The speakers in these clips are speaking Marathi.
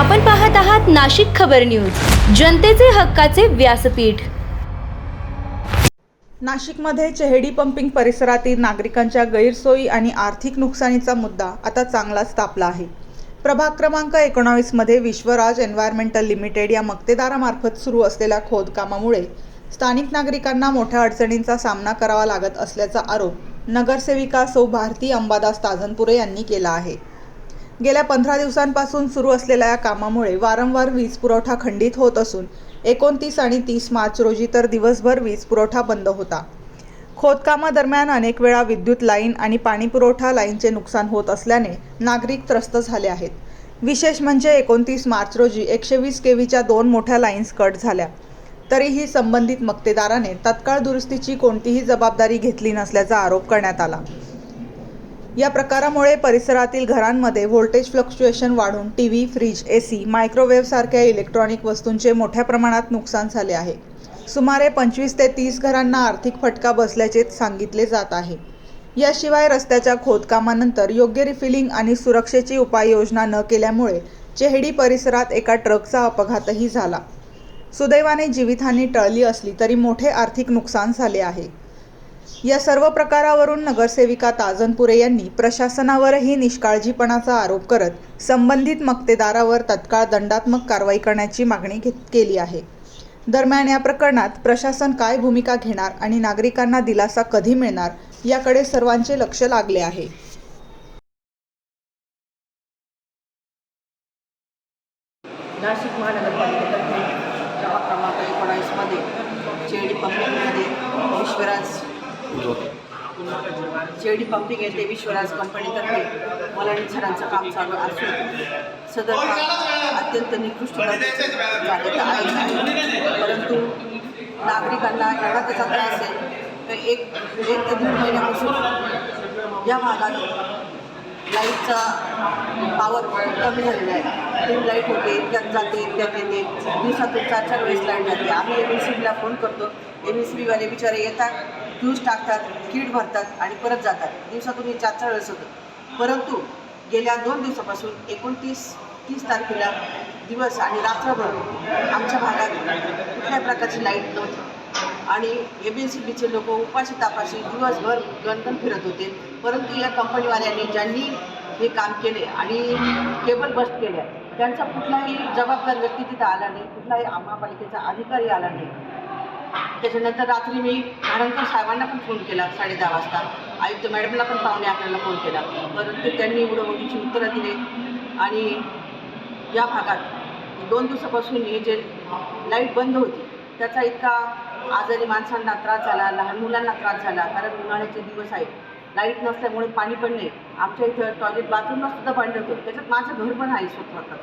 आपण पाहत आहात नाशिक खबर न्यूज, जनतेचे हक्काचे व्यासपीठ। नाशिकमध्ये चेहडी पंपिंग परिसरातील नागरिकांच्या गैरसोयी आणि आर्थिक नुकसानीचा मुद्दा आता चांगलाच तापला आहे। प्रभाग क्रमांक 19 मध्ये विश्वराज एन्व्हायरमेंटल लिमिटेड या मक्तेदारामार्फत सुरू असलेल्या खोदकामामुळे स्थानिक नागरिकांना मोठ्या अडचणींचा सामना करावा लागत असल्याचा आरोप नगरसेविका सौ भारती अंबादास ताजनपुरे यांनी केला आहे। गेल्या 15 दिवसांपासून सुरू असलेल्या या कामामुळे वारंवार वीज पुरवठा खंडित होत असून 29 आणि 30 मार्च रोजी तर दिवसभर वीज पुरवठा बंद होता। खोदकामादरम्यान अनेक वेळा विद्युत लाईन आणि पाणी पुरवठा लाईनचे नुकसान होत असल्याने नागरिक त्रस्त झाले आहेत। विशेष म्हणजे 29 मार्च रोजी 120 केव्हीच्या 2 मोठ्या लाईन्स कट झाल्या, तरीही संबंधित मक्तेदाराने तत्काळ दुरुस्तीची कोणतीही जबाबदारी घेतली नसल्याचा आरोप करण्यात आला। या प्रकारामुळे परिसरातील घरांमध्ये व्होल्टेज फ्लक्च्युएशन वाढून टीव्ही, फ्रीज, एसी, मायक्रोवेव्ह सारख्या इलेक्ट्रॉनिक वस्तूंचे मोठ्या प्रमाणात नुकसान झाले आहे। सुमारे 25 ते 30 घरांना आर्थिक फटका बसल्याचे सांगितले जात आहे। याशिवाय रस्त्याच्या खोदकामानंतर योग्य रिफिलिंग आणि सुरक्षेची उपाययोजना न केल्यामुळे चेहडी परिसरात एका ट्रकचा अपघातही झाला। सुदैवाने जीवितहानी टळली असली तरी मोठे आर्थिक नुकसान झाले आहे। या सर्व प्रकारावरून नगरसेविका ताजनपुरे यांनी प्रशासनावरही निष्काळजीपणाचा आरोप करत संबंधित मक्तेदारावर तत्काळ दंडात्मक कारवाई करण्याची मागणी केली आहे। दरम्यान या प्रकरणात प्रशासन काय भूमिका घेणार आणि नागरिकांना दिलासा कधी मिळणार याकडे सर्वांचे लक्ष लागले आहे। नाशिक महानगरपालिकेतर्फे प्रभाग क्रमांक 19 मध्ये चेहडी पंपिंग येथे विश्वराज कंपनीतर्फे मलानी छडांचं काम चालू असून सदर काम अत्यंत निकृष्ट झालेलं आहे। परंतु नागरिकांना एवढा त्याचा त्रास आहे तर एक ते 2 महिन्यापासून या भागात लाईटचा पावर कमी झालेला आहे। ती लाईट होते, त्यात जाते, त्यात येते, दिवसातून 4-4 वेळेस लाईट जाते। आम्ही MSCBला फोन करतो, MSCBवाले बिचारे येतात, फ्यूज टाकतात, किट भरतात आणि परत जातात। दिवसातून हे 4-4 वेळेस होतं। परंतु गेल्या 2 दिवसापासून 29-30 तारखेला दिवस आणि रात्रभर आमच्या भागात कुठल्याही प्रकारची लाईट नव्हती आणि MSCBचे लोक उपाशी तापाशी दिवसभर गणगण फिरत होते। परंतु या कंपनीवाल्यांनी ज्यांनी हे काम केले आणि केबल बस्ट केल्या त्यांचा कुठलाही जबाबदार व्यक्ती तिथं आला नाही, कुठलाही महापालिकेचा अधिकारी आला नाही। त्याच्यानंतर रात्री मी नारायणकर साहेबांना पण फोन केला 10:30 वाजता, आयुक्त मॅडमला पण 11:45ला फोन केला, परंतु त्यांनी उडवडीची उत्तरं दिली। आणि या भागात 2 दिवसापासून हे जे लाईट बंद होती त्याचा इतका आजारी माणसांना त्रास झाला, लहान मुलांना त्रास झाला, कारण उन्हाळ्याचे दिवस आहेत, लाईट नसल्यामुळे पाणी पण नाही। आमच्या इथं टॉयलेट बाथरूमला सुद्धा पाणी नव्हतं, त्याच्यात माझं घर पण आहे स्वतःचं।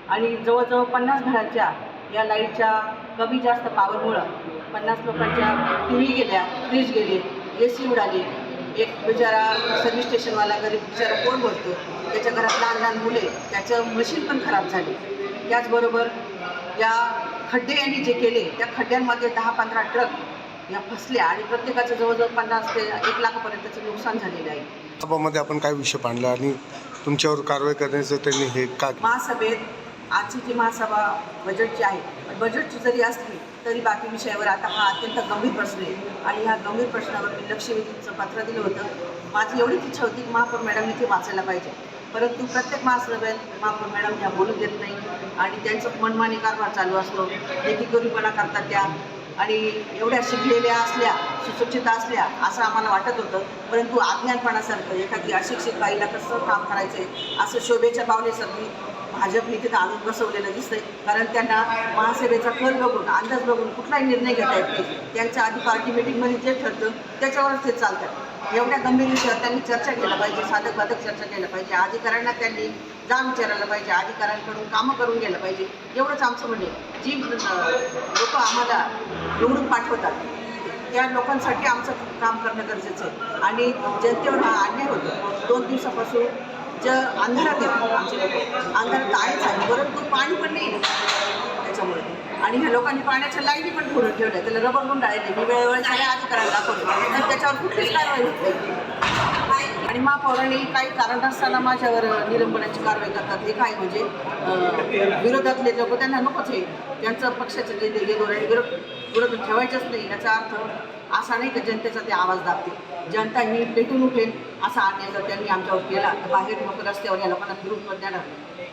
आणि जवळजवळ 50 घरांच्या या लाईटच्या कमी जास्त पावरमुळं 50 लोकांच्या टीव्ही गेल्या, फ्रीज गेले, AC उडाले। एक बिचारा सर्व्हिस स्टेशनवाला गरीब बिचारा कोण बोलतो, त्याच्या घरात लहान लहान मुले, त्याचं मशीन पण खराब झाले। त्याचबरोबर या खड्डे यांनी जे केले त्या खड्ड्यांमध्ये 10-15 ट्रक या फसल्या आणि प्रत्येकाचं जवळजवळ 50 ते 1 लाखापर्यंतचं नुकसान झालेलं आहे। सभामध्ये आपण काय विषय मांडला आणि तुमच्यावर कारवाई करण्याचं त्यांनी हे का महासभेत आजची जी महासभा बजेटची आहे, बजेटची जरी असली तरी बाकी विषयावर आता हा अत्यंत गंभीर प्रश्न आहे आणि ह्या गंभीर प्रश्नावर मी लक्षवेधीचं पत्र दिलं होतं। माझी एवढीच इच्छा होती की महापौर मॅडमने ते वाचायला पाहिजे, परंतु प्रत्येक महासभेत महापौर मॅडम ह्या बोलू देत नाही आणि त्यांचं मनमानी कारभार चालू असतो, लेखीकरीपणा करतात त्या। आणि एवढ्या शिकलेल्या असल्या, सुशिक्षित असल्या असं आम्हाला वाटत होतं, परंतु अज्ञानपणासारखं एखादी अशिक्षित बाईला कसं काम करायचं आहे असं शोभेच्या पावलेसारखी भाजपने तिथं आणून बसवलेलं दिसतंय। कारण त्यांना महासभेचा कल बघून, अंदाज बघून कुठलाही निर्णय घेता येत नाही। त्यांच्या आधी पार्टी मिटिंगमध्ये जे ठरतं त्याच्यावरच ते चालतात। एवढ्या गंभीर विषयावर त्यांनी चर्चा केला पाहिजे, साधक बाधक चर्चा केला पाहिजे, अधिकाऱ्यांना त्यांनी जाब विचारायला पाहिजे, अधिकाऱ्यांकडून कामं करून गेलं पाहिजे। एवढंच आमचं म्हणणे, जी लोक आम्हाला निवडून पाठवतात त्या लोकांसाठी आमचं काम करणं गरजेचं आहे आणि जनतेवर हा अन्याय होतो। 2 दिवसापासून अंधारात येतो, आमचे लोक अंधारात आहेच आहे, परंतु पाणी पण नाही त्याच्यामुळे। आणि ह्या लोकांनी पाण्याच्या लाईनी पण फोडून ठेवल्या, त्याला रबर गुंडाळले, मी वेळोवेळी सगळ्या अधिकाऱ्यांना दाखवलं तर त्याच्यावर कुठलीच कारवाई होत नाही। आणि महापौरांनी काही कारण नसताना माझ्यावर निलंबनाची कारवाई करतात. हे काय म्हणजे विरोधातले लोक त्यांना नकोच आहे, त्यांचं पक्षाचे जे धोरण विरोध ठेवायचंच नाही. याचा अर्थ असा नाही की जनतेचा ते आवाज दाबते. जनता ही पेटून उठेल असा अन्याय जर त्यांनी आमच्यावर केला तर बाहेर लोक रस्त्यावर या लोकांना विरोध पण देणार नाही.